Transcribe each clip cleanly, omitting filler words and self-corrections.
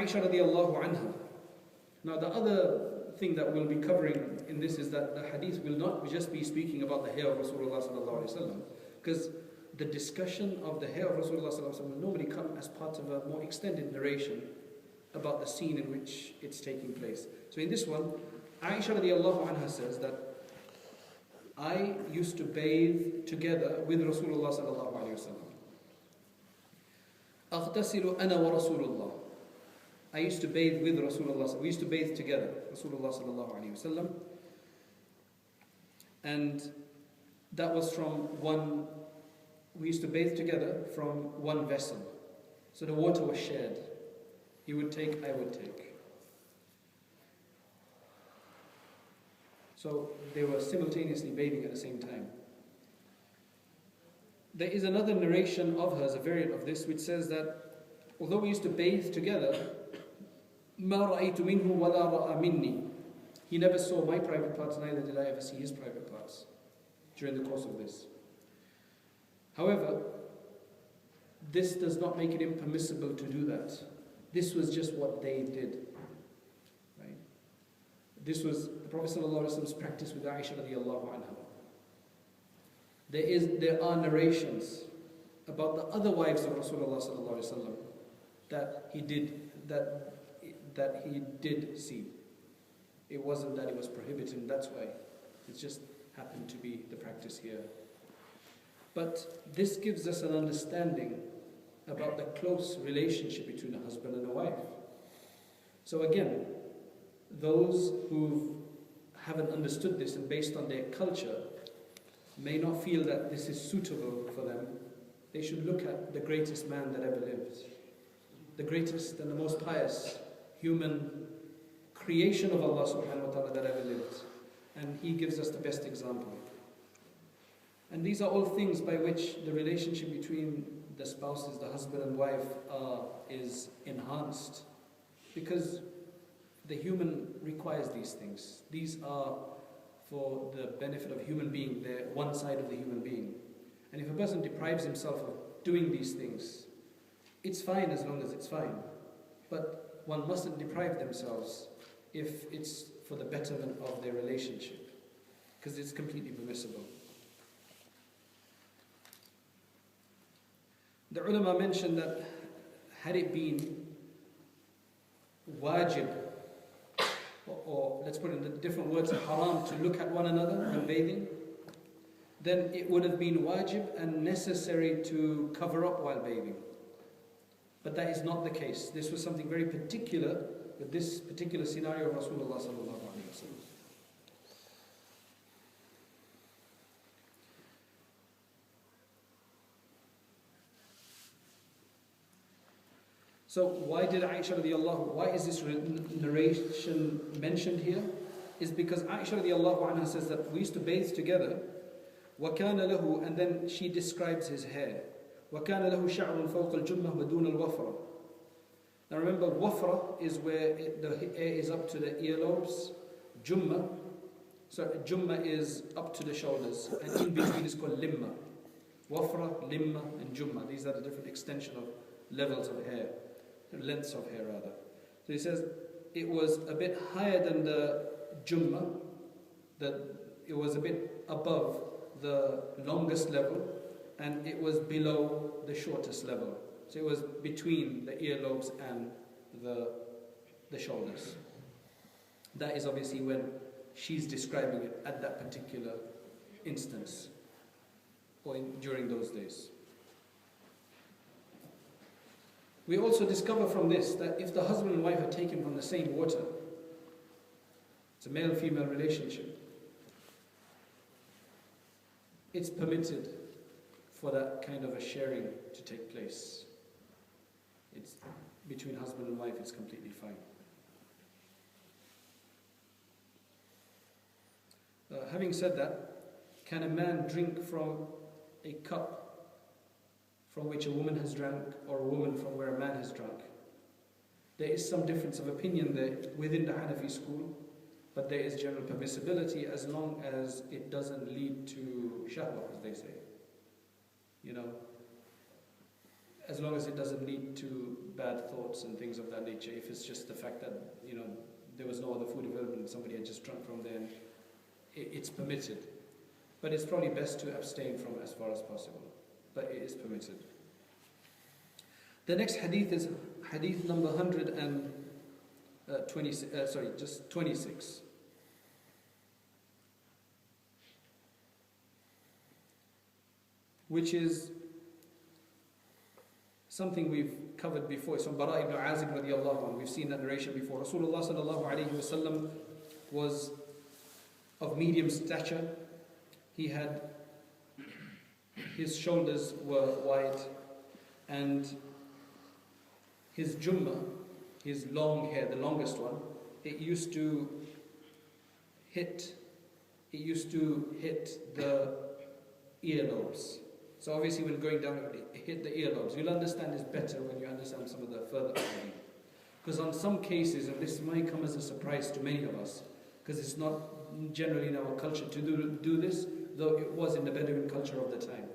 Aisha radiallahu anha. Now the other thing that we'll be covering in this is that the hadith will not just be speaking about the hair of Rasulullah sallallahu alaihi wasallam, because the discussion of the hair of Rasulullah sallallahu alaihi wasallam will normally come as part of a more extended narration about the scene in which it's taking place. So in this one, Aisha radiallahu anha says that I used to bathe together with Rasulullah sallallahu alaihi wasallam. أغتسل أنا ورسول I used to bathe with Rasulullah. We used to bathe together, Rasulullah sallallahu alaihi wasallam. And that was we used to bathe together from one vessel. So the water was shared. He would take, I would take. So they were simultaneously bathing at the same time. There is another narration of hers, a variant of this, which says that although we used to bathe together, مَا رَأَيْتُ مِنْهُ وَلَا رَأَى مِنِّي. He never saw my private parts, neither did I ever see his private parts during the course of this. However, this does not make it impermissible to do that. This was just what they did. Right? This was the Prophet ﷺ's practice with Aisha radiallahu anha. There are narrations about the other wives of Rasulullah sallallahu alaihi wasallam that he did see. It wasn't that it was prohibited in that way. It just happened to be the practice here. But this gives us an understanding about the close relationship between a husband and a wife. So again, those who haven't understood this and based on their culture may not feel that this is suitable for them. They should look at the greatest man that ever lived, the greatest and the most pious human creation of Allah subhanahu wa ta'ala that ever lived. And he gives us the best example. And these are all things by which the relationship between the spouses, the husband and wife, is enhanced. Because the human requires these things. These are for the benefit of a human being. They're one side of the human being. And if a person deprives himself of doing these things, it's fine as long as it's fine. But one mustn't deprive themselves if it's for the betterment of their relationship, because it's completely permissible. The ulama mentioned that had it been wajib, or let's put it in the different words, haram, to look at one another when bathing, then it would have been wajib and necessary to cover up while bathing. But that is not the case. This was something very particular with this particular scenario of Rasulullah sallallahu alaihi wasallam. So why is this narration mentioned here? Is because Aisha radiallahu anha says that we used to bathe together, وَكَانَ لَهُ, and then she describes his hair. وَكَانَ لَهُ شَعْرٌ فَوْقَ الْجُمَّةِ وَدُونَ الْوَفْرَةِ. Now remember, wafra is where the hair is up to the earlobes. Jumma is up to the shoulders, and in between is called limma. Wafra, limma, and jumma. These are the different extension of levels of hair, lengths of hair rather. So he says it was a bit higher than the jumma, that it was a bit above the longest level, and it was below the shortest level. So it was between the earlobes and the shoulders. That is obviously when she's describing it at that particular instance, or during those days. We also discover from this that if the husband and wife are taken from the same water, it's a male-female relationship, it's permitted for that kind of a sharing to take place. It's between husband and wife, it's completely fine. Having said that, can a man drink from a cup from which a woman has drunk, or a woman from where a man has drunk? There is some difference of opinion there within the Hanafi school, but there is general permissibility as long as it doesn't lead to shahwa, as they say. You know, as long as it doesn't lead to bad thoughts and things of that nature. If it's just the fact that, there was no other food available and somebody had just drunk from there, it's permitted. But it's probably best to abstain from as far as possible. But it is permitted. The next hadith is hadith number 26. Which is something we've covered before. It's from Bara ibn Azib radiallahu anhu. We've seen that narration before. Rasulullah sallallahu alayhi wasallam was of medium stature. His shoulders were wide, and his jumma, his long hair, the longest one, it used to hit the earlobes. So obviously when going down, it hit the earlobes. You'll understand this better when you understand some of the further hadith. Because on some cases, and this might come as a surprise to many of us, because it's not generally in our culture to do this, though it was in the Bedouin culture of the time,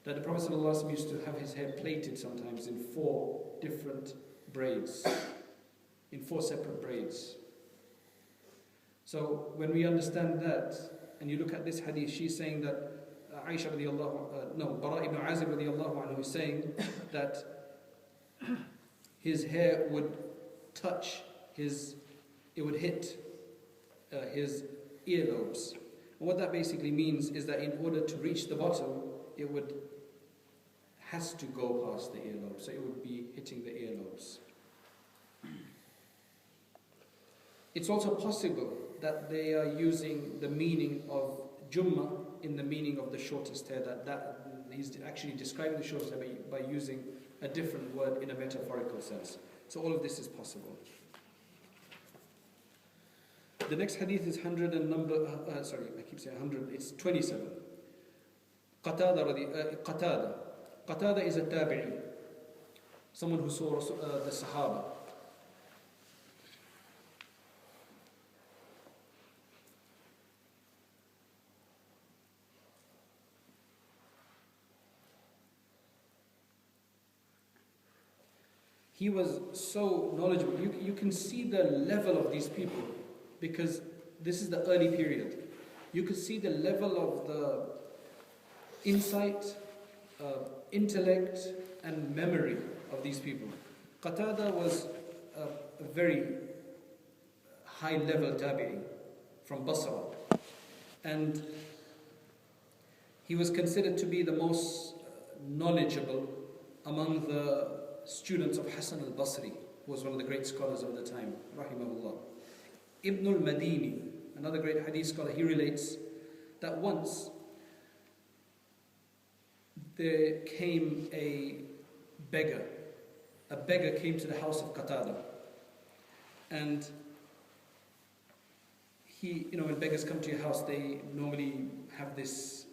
that the Prophet ﷺ used to have his hair plaited sometimes in 4 different braids, in 4 separate braids. So when we understand that, and you look at this hadith, she's saying that Bara ibn Azib radiallahu anhu is saying that his hair would would hit his earlobes. And what that basically means is that in order to reach the bottom, it has to go past the earlobes, so it would be hitting the earlobes. It's also possible that they are using the meaning of Jumma in the meaning of the shortest hair, that he's actually describing the shortest hair by using a different word in a metaphorical sense. So all of this is possible. The next hadith is 100 and number, I keep saying 100, it's 27. Qatada is a tabi'i, someone who saw the Sahaba. He was so knowledgeable. You can see the level of these people, because this is the early period. You could see the level of the insight, intellect, and memory of these people. Qatada was a very high-level tabi'i from Basra, and he was considered to be the most knowledgeable among the students of Hassan al-Basri, who was one of the great scholars of the time, rahimahullah. Ibn al-Madini, another great hadith scholar, he relates that once there came a beggar. A beggar came to the house of Qatada. And when beggars come to your house, they normally have this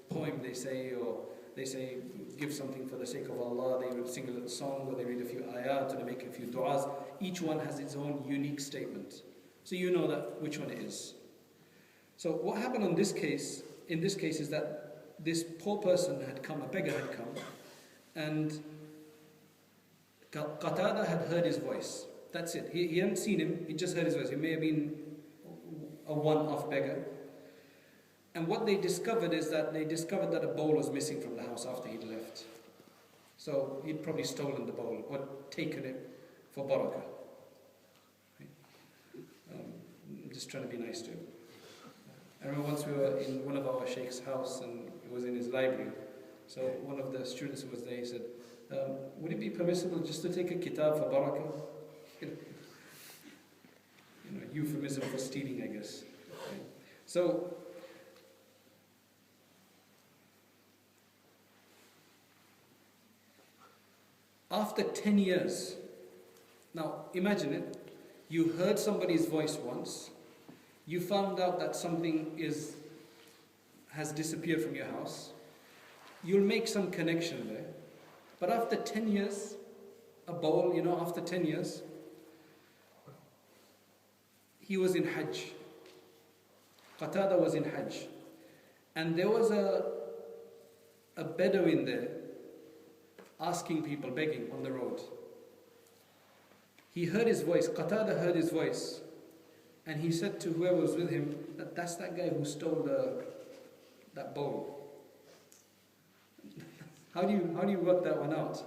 poem they say, or they say, give something for the sake of Allah. They will sing a little song, or they read a few ayat, or they make a few du'as. Each one has its own unique statement. So you know that which one it is. So what happened in this case is that this poor person had come, a beggar had come, and Qatada had heard his voice. That's it. He hadn't seen him, he just heard his voice. He may have been a one-off beggar. And what they discovered is that a bowl was missing from the house after he'd left. So he'd probably stolen the bowl or taken it for barakah. I'm just trying to be nice to him. I remember once we were in one of our sheikh's house, and it was in his library. So one of the students who was there, he said, would it be permissible just to take a kitab for barakah? Euphemism for stealing, I guess. Okay. So after 10 years, now imagine it, you heard somebody's voice once, you found out that something has disappeared from your house, you'll make some connection there, but after 10 years, a bowl, after 10 years, he was in Hajj. Qatada was in Hajj. And there was a a Bedouin there asking people, begging on the road. He heard his voice, Qatada heard his voice, and he said to whoever was with him, that's that guy who stole that bowl. How do you work that one out?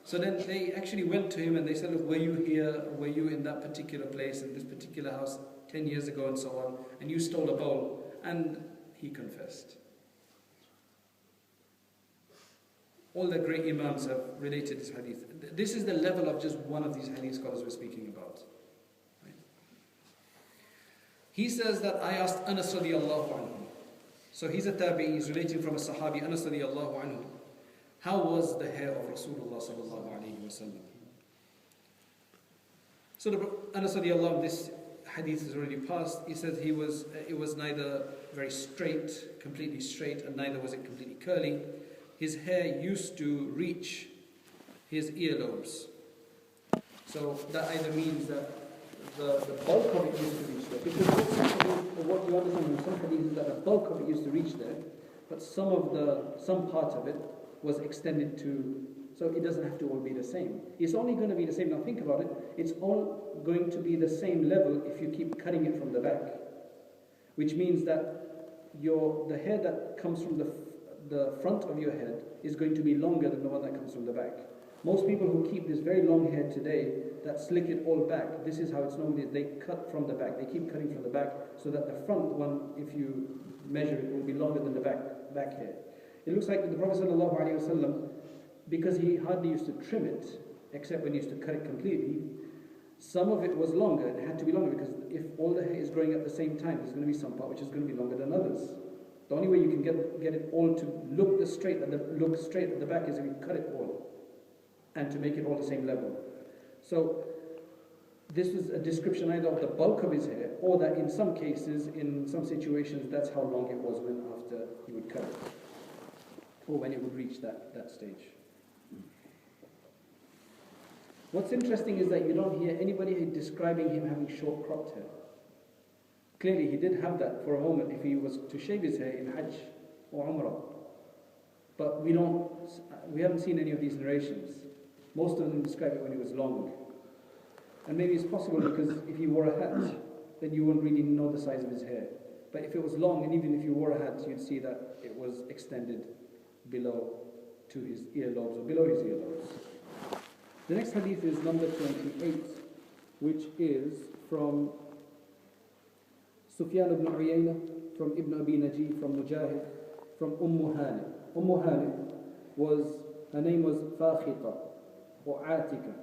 So then they actually went to him and they said, look, were you here? Were you in that particular place, in this particular house 10 years ago and so on, and you stole a bowl? And he confessed. All the great Imams have related this hadith. This is the level of just one of these hadith scholars we're speaking about. Right? He says that I asked Anas radiallahu anhu. So he's a tabi'i, he's relating from a sahabi, Anas radiallahu anhu. How was the hair of Rasulullah sallallahu alayhi wa sallam? So Anas radiallahu anhu, this hadith is already passed. He says it was neither very straight, completely straight, and neither was it completely curly. His hair used to reach his earlobes. So that either means that the bulk of it used to reach there. Because what you understand from some hadith is that the bulk of it used to reach there, but some part of it was extended to, so it doesn't have to all be the same. It's only going to be the same. Now think about it. It's all going to be the same level if you keep cutting it from the back. Which means that the hair that comes from the front of your head is going to be longer than the one that comes from the back. Most people who keep this very long hair today, that slick it all back, this is how it's normally, they cut from the back. They keep cutting from the back so that the front one, if you measure it, will be longer than the back hair. It looks like the Prophet ﷺ, because he hardly used to trim it, except when he used to cut it completely, some of it was longer. It had to be longer because if all the hair is growing at the same time, there's going to be some part which is going to be longer than others. The only way you can get it all to look straight at the back is if you cut it all and to make it all the same level. So this was a description either of the bulk of his hair or that in some cases, in some situations, that's how long it was when after he would cut it or when it would reach that stage. What's interesting is that you don't hear anybody describing him having short cropped hair. Clearly, he did have that for a moment if he was to shave his hair in Hajj or Umrah. But we haven't seen any of these narrations. Most of them describe it when he was long. And maybe it's possible because if he wore a hat, then you wouldn't really know the size of his hair. But if it was long, and even if you wore a hat, you'd see that it was extended below to his earlobes or below his earlobes. The next hadith is number 28, which is from Sufyan ibn Uyayna, from Ibn Abi Najih, from Mujahid, from Hani. Hani her name was Fakhita, or Atika,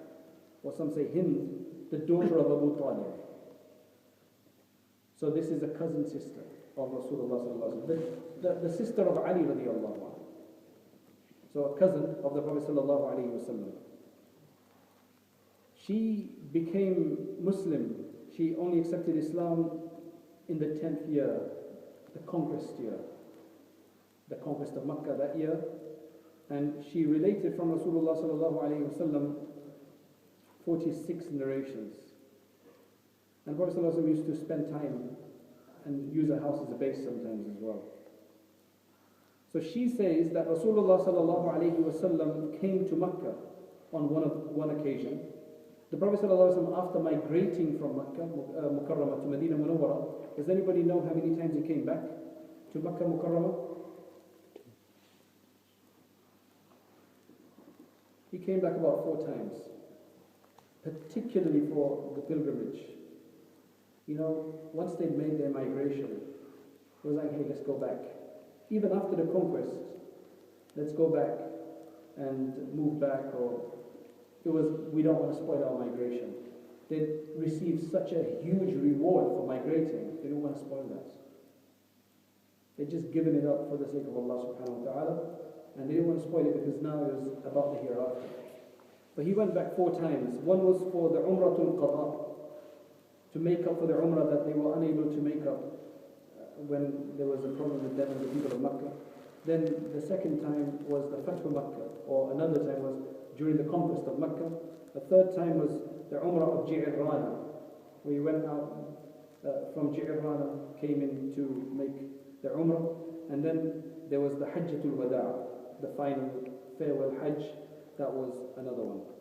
or some say Hind, the daughter of Abu Talib. So this is a cousin sister of Rasulullah sallallahu alaihi wasallam, the sister of Ali radiallahu anhu. So a cousin of the Prophet sallallahu alaihi wasallam. She became Muslim. She only accepted Islam in the 10th year, the conquest of Makkah that year. And she related from Rasulullah sallallahu alaihi wasallam 46 narrations. And Prophet sallallahu alaihi wasallam used to spend time and use her house as a base sometimes as well. So she says that Rasulullah sallallahu alaihi wasallam came to Makkah on one occasion. The Prophet ﷺ, after migrating from Makkah Mukarramah to Medina Munawwara, does anybody know how many times he came back to Makkah Mukarramah? He came back about 4 times, particularly for the pilgrimage. Once they'd made their migration, it was like, hey, let's go back. Even after the conquest, let's go back and move back, or we don't want to spoil our migration. They received such a huge reward for migrating, they didn't want to spoil that. They'd just given it up for the sake of Allah subhanahu wa ta'ala, and they didn't want to spoil it because now it was about the hereafter. But he went back 4 times. One was for the Umratul Qada, to make up for the Umrah that they were unable to make up when there was a problem with them and the people of Makkah. Then the second time was the Fathu Makkah, or another time was during the conquest of Makkah. The third time was the Umrah of Ji'irrana, where he went out from Ji'irrana, came in to make the Umrah. And then there was the Hajjatul Wada', the final farewell Hajj, that was another one.